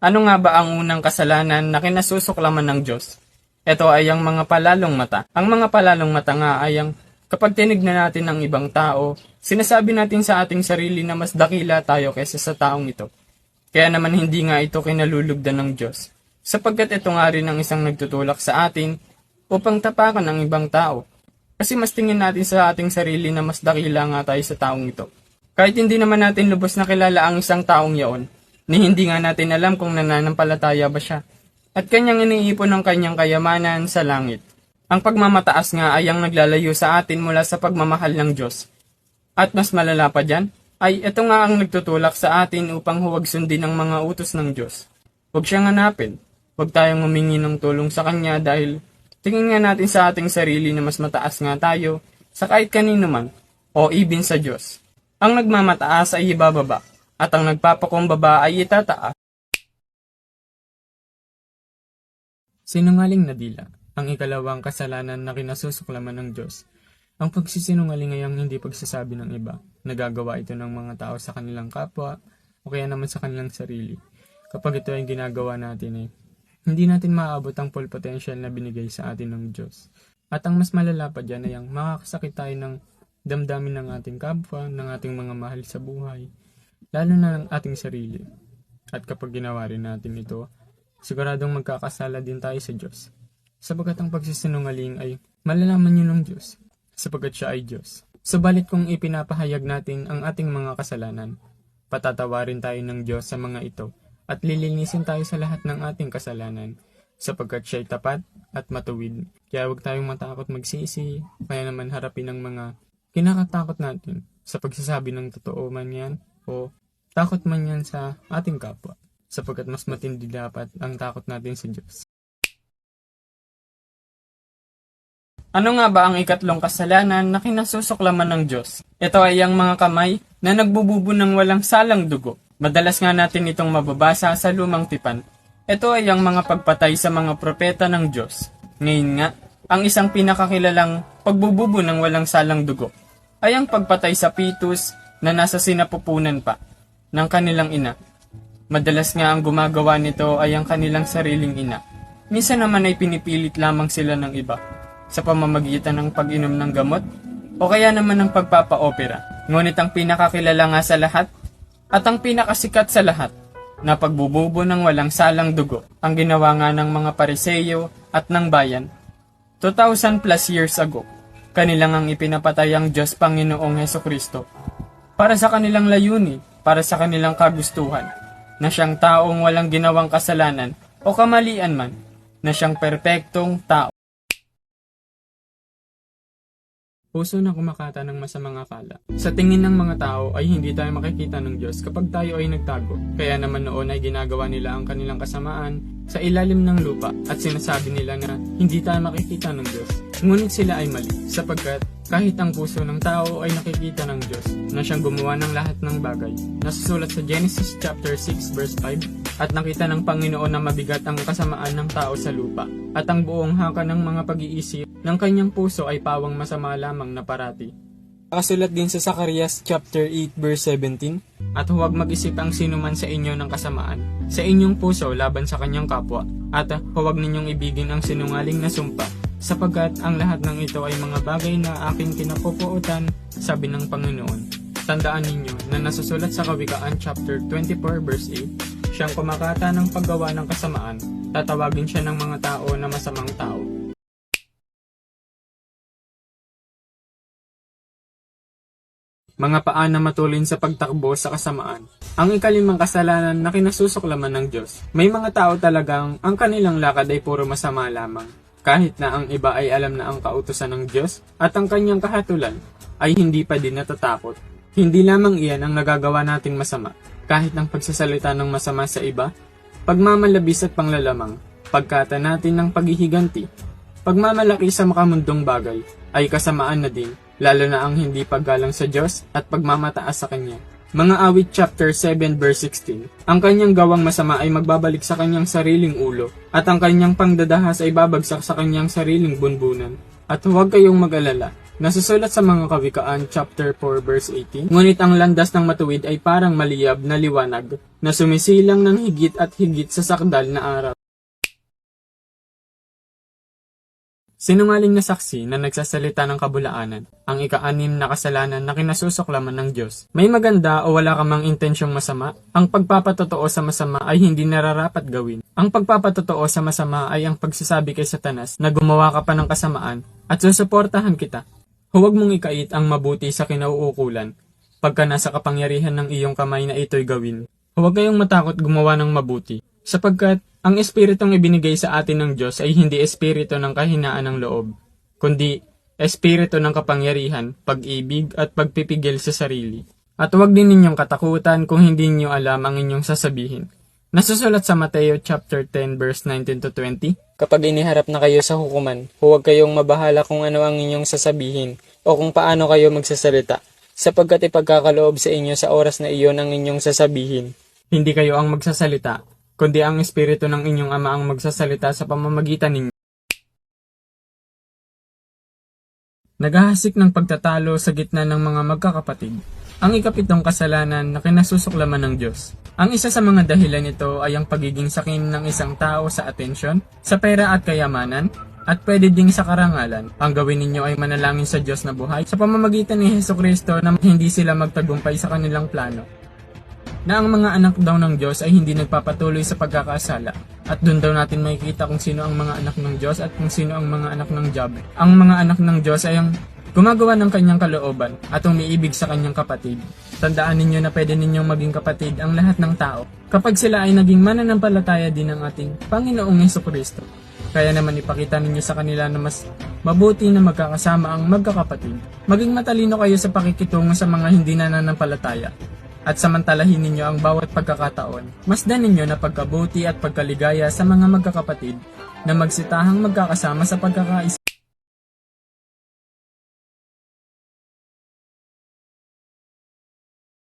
Ano nga ba ang unang kasalanan na kinasusuklaman ng Diyos? Ito ay ang mga palalong mata. Ang mga palalong mata nga ay ang kapag tinignan natin ng ibang tao, sinasabi natin sa ating sarili na mas dakila tayo kaysa sa taong ito. Kaya naman hindi nga ito kinalulugdan ng Diyos, sapagkat ito nga rin ang isang nagtutulak sa atin upang tapakan ang ibang tao. Kasi mas tingin natin sa ating sarili na mas dakila nga tayo sa taong ito. Kahit hindi naman natin lubos na kilala ang isang taong yaon, ni hindi nga natin alam kung nananampalataya ba siya, at kanyang iniipon ang kanyang kayamanan sa langit. Ang pagmamataas nga ay ang naglalayo sa atin mula sa pagmamahal ng Diyos. At mas malala pa dyan, ay ito nga ang nagtutulak sa atin upang huwag sundin ang mga utos ng Diyos. Huwag siyang hanapin, huwag tayong humingi ng tulong sa Kanya dahil tingin nga natin sa ating sarili na mas mataas nga tayo sa kahit kanino man o even sa Diyos. Ang nagmamataas ay ibababa, at ang nagpapakumbaba ay itataas. Sinungaling na dila, ang ikalawang kasalanan na kinasusuklaman ng Diyos. Ang pagsisinungaling ay ang hindi pagsasabi ng iba. Nagagawa ito ng mga tao sa kanilang kapwa o kaya naman sa kanilang sarili. Kapag ito ay ginagawa natin hindi natin maaabot ang full potential na binigay sa atin ng Diyos. At ang mas malala pa dyan ay ang makakasakit tayo ng damdamin ng ating kapwa, ng ating mga mahal sa buhay, lalo na ng ating sarili. At kapag ginawa rin natin ito, siguradong magkakasala din tayo sa Diyos. Sapagkat ang pagsisinungaling ay malalaman yun ng Diyos, sapagkat siya ay Diyos. Subalit kung ipinapahayag natin ang ating mga kasalanan, patatawarin tayo ng Diyos sa mga ito, at lilinisin tayo sa lahat ng ating kasalanan, sapagkat siya ay tapat at matuwid. Kaya huwag tayong matakot magsisi, kaya naman harapin ang mga kinakatakot natin sa pagsasabi ng totoo man yan o takot man yan sa ating kapwa, sapagkat mas matindi dapat ang takot natin sa Diyos. Ano nga ba ang ikatlong kasalanan na kinasusuklaman ng Diyos? Ito ay ang mga kamay na nagbububo ng walang salang dugo. Madalas nga natin itong mababasa sa lumang tipan. Ito ay ang mga pagpatay sa mga propeta ng Diyos. Ngayon nga, ang isang pinakakilalang pagbububo ng walang salang dugo ay ang pagpatay sa fetus na nasa sinapupunan pa ng kanilang ina. Madalas nga ang gumagawa nito ay ang kanilang sariling ina. Minsan naman ay pinipilit lamang sila ng iba sa pamamagitan ng pag-inom ng gamot o kaya naman ng pagpapa-opera. Ngunit ang pinakakilala nga sa lahat at ang pinakasikat sa lahat na pagbububo ng walang salang dugo ang ginawa nga ng mga Pariseyo at ng bayan 2,000 plus years ago. Kanilang ang ipinapatay ang Diyos Panginoong Hesukristo para sa kanilang layunin, para sa kanilang kagustuhan, na siyang taong walang ginawang kasalanan o kamalian man, na siyang perpektong tao. Puso na kumakata ng masamang akala. Sa tingin ng mga tao ay hindi tayo makikita ng Diyos kapag tayo ay nagtago. Kaya naman noon ay ginagawa nila ang kanilang kasamaan sa ilalim ng lupa at sinasabi nila na hindi tayo makikita ng Diyos. Ngunit sila ay mali, sapagkat kahit ang puso ng tao ay nakikita ng Diyos na siyang gumawa ng lahat ng bagay. Nasusulat sa Genesis chapter 6 verse 5, at nakita ng Panginoon na mabigat ang kasamaan ng tao sa lupa, at ang buong haka ng mga pag-iisip ng kanyang puso ay pawang masama lamang na parati. Nakasulat din sa Zacarias chapter 8 verse 17, at huwag mag-isip ang sinuman sa inyo ng kasamaan sa inyong puso laban sa kanyang kapwa, at huwag ninyong ibigin ang sinungaling na sumpa, sapagkat ang lahat ng ito ay mga bagay na aking kinapupuutan, sabi ng Panginoon. Tandaan ninyo na nasusulat sa Kawikaan chapter 24 verse 8, siyang kumakata ng paggawa ng kasamaan, tatawagin siya ng mga tao na masamang tao. Mga paan na matulin sa pagtakbo sa kasamaan. Ang ikalimang kasalanan na kinasusuklaman ng Diyos. May mga tao talagang ang kanilang lakad ay puro masama lamang. Kahit na ang iba ay alam na ang kautusan ng Diyos at ang kanyang kahatulan, ay hindi pa din natatakot. Hindi lamang iyan ang nagagawa nating masama. Kahit ang pagsasalita ng masama sa iba, pagmamalabis at panglalamang, pagkata natin ng paghihiganti, pagmamalaki sa makamundong bagay, ay kasamaan na din, lalo na ang hindi paggalang sa Diyos at pagmamataas sa Kanya. Mga Awit chapter 7 verse 16, ang kanyang gawang masama ay magbabalik sa kanyang sariling ulo, at ang kanyang pangdadahas ay babagsak sa kanyang sariling bunbunan. At huwag kayong mag-alala, Nasusulat sa mga Kawikaan chapter 4 verse 18, ngunit ang landas ng matuwid ay parang maliyab na liwanag na sumisilang ng higit at higit sa sakdal na araw. Sinungaling na saksi na nagsasalita ng kabulaanan, ang ika-6 na kasalanan na kinasusuklaman ng Diyos. May maganda o wala ka mang intensyong masama, ang pagpapatotoo sa masama ay hindi nararapat gawin. Ang pagpapatotoo sa masama ay ang pagsasabi kay Satanas na gumawa ka pa ng kasamaan at susuportahan kita. Huwag mong ikait ang mabuti sa kinauukulan pagka nasa kapangyarihan ng iyong kamay na ito'y gawin. Huwag kayong matakot gumawa ng mabuti, sapagkat ang espiritong ibinigay sa atin ng Diyos ay hindi espiritu ng kahinaan ng loob, kundi espiritu ng kapangyarihan, pag-ibig at pagpipigil sa sarili. At huwag din ninyong katakutan kung hindi niyo alam ang inyong sasabihin. Nasusulat sa Mateo chapter 10 verse 19 to 20, kapag iniharap na kayo sa hukuman, huwag kayong mabahala kung ano ang inyong sasabihin o kung paano kayo magsasalita, sapagkat ipagkakaloob sa inyo sa oras na iyon ang inyong sasabihin. Hindi kayo ang magsasalita, kundi ang espiritu ng inyong ama ang magsasalita sa pamamagitan ninyo. Naghahasik ng pagtatalo sa gitna ng mga magkakapatid, ang ika-7 kasalanan na kinasusuklaman ng Diyos. Ang isa sa mga dahilan nito ay ang pagiging sakim ng isang tao sa atensyon, sa pera at kayamanan, at pwede ding sa karangalan. Ang gawin ninyo ay manalangin sa Diyos na buhay sa pamamagitan ni Hesukristo na hindi sila magtagumpay sa kanilang plano. Na ang mga anak daw ng Diyos ay hindi nagpapatuloy sa pagkakasala. At doon daw natin makikita kung sino ang mga anak ng Diyos at kung sino ang mga anak ng Diablo. Ang mga anak ng Diyos ay ang gumagawa ng kanyang kalooban at umiibig sa kanyang kapatid. Tandaan ninyo na pwede ninyong maging kapatid ang lahat ng tao kapag sila ay naging mananampalataya din ng ating Panginoong Hesukristo. Kaya naman ipakita ninyo sa kanila na mas mabuti na magkakasama ang magkakapatid. Maging matalino kayo sa pakikitungo sa mga hindi nananampalataya. At samantalahin ninyo ang bawat pagkakataon. Masdan ninyo na pagkabuti at pagkaligaya sa mga magkakapatid na magsitahang magkakasama sa pagkakaisa.